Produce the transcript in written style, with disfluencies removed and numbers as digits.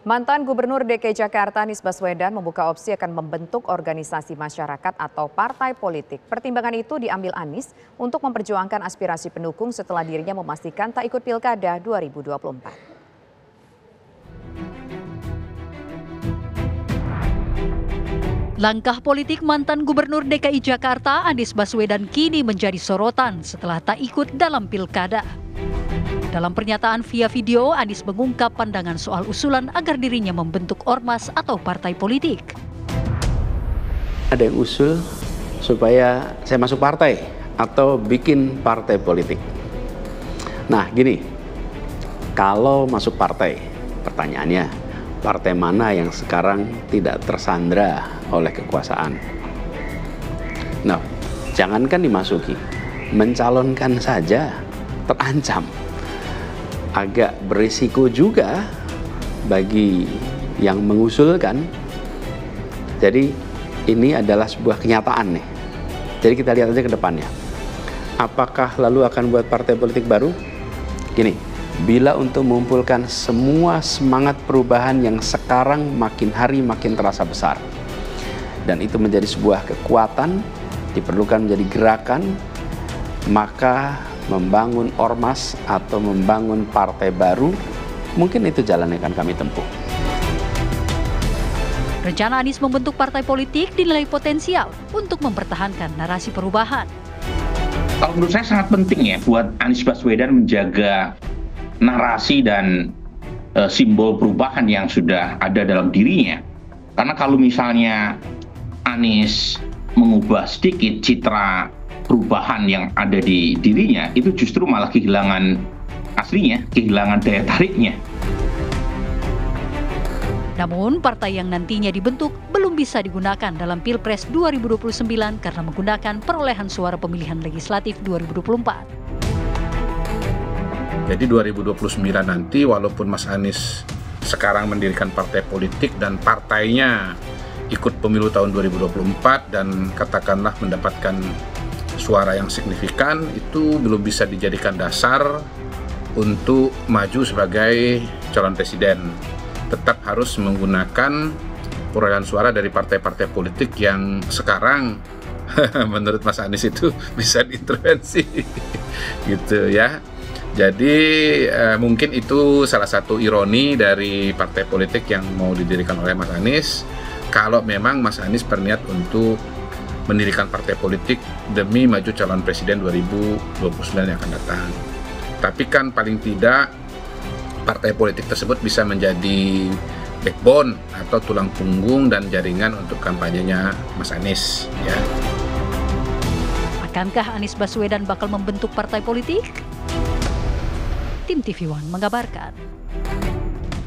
Mantan Gubernur DKI Jakarta Anies Baswedan membuka opsi akan membentuk organisasi masyarakat atau partai politik. Pertimbangan itu diambil Anies untuk memperjuangkan aspirasi pendukung setelah dirinya memastikan tak ikut Pilkada 2024. Langkah politik mantan Gubernur DKI Jakarta Anies Baswedan kini menjadi sorotan setelah tak ikut dalam Pilkada. Dalam pernyataan via video, Anies mengungkap pandangan soal usulan agar dirinya membentuk ormas atau partai politik. Ada yang usul supaya saya masuk partai atau bikin partai politik. Nah gini, kalau masuk partai, pertanyaannya partai mana yang sekarang tidak tersandra oleh kekuasaan? Nah, jangankan dimasuki, mencalonkan saja terancam. Agak berisiko juga bagi yang mengusulkan. Jadi ini adalah sebuah kenyataan nih. Jadi kita lihat aja ke depannya. Apakah lalu akan buat partai politik baru? Gini, bila untuk mengumpulkan semua semangat perubahan yang sekarang makin hari makin terasa besar, dan itu menjadi sebuah kekuatan, diperlukan menjadi gerakan, maka membangun ormas atau membangun partai baru, mungkin itu jalan yang akan kami tempuh. Rencana Anies membentuk partai politik dinilai potensial untuk mempertahankan narasi perubahan. Kalau menurut saya sangat penting ya buat Anies Baswedan menjaga narasi dan simbol perubahan yang sudah ada dalam dirinya. Karena kalau misalnya Anies mengubah sedikit citra perubahan yang ada di dirinya, itu justru malah kehilangan aslinya, kehilangan daya tariknya. Namun, partai yang nantinya dibentuk belum bisa digunakan dalam Pilpres 2029 karena menggunakan perolehan suara pemilihan legislatif 2024. Jadi 2029 nanti walaupun Mas Anies sekarang mendirikan partai politik dan partainya ikut pemilu tahun 2024 dan katakanlah mendapatkan suara yang signifikan, itu belum bisa dijadikan dasar untuk maju sebagai calon presiden. Tetap harus menggunakan perolehan suara dari partai-partai politik yang sekarang menurut Mas Anies itu bisa diintervensi gitu ya. Jadi mungkin itu salah satu ironi dari partai politik yang mau didirikan oleh Mas Anies, kalau memang Mas Anies berniat untuk mendirikan partai politik demi maju calon presiden 2029 yang akan datang. Tapi kan paling tidak partai politik tersebut bisa menjadi backbone atau tulang punggung dan jaringan untuk kampanyenya Mas Anies ya. Akankah Anies Baswedan bakal membentuk partai politik? Tim TV One mengabarkan.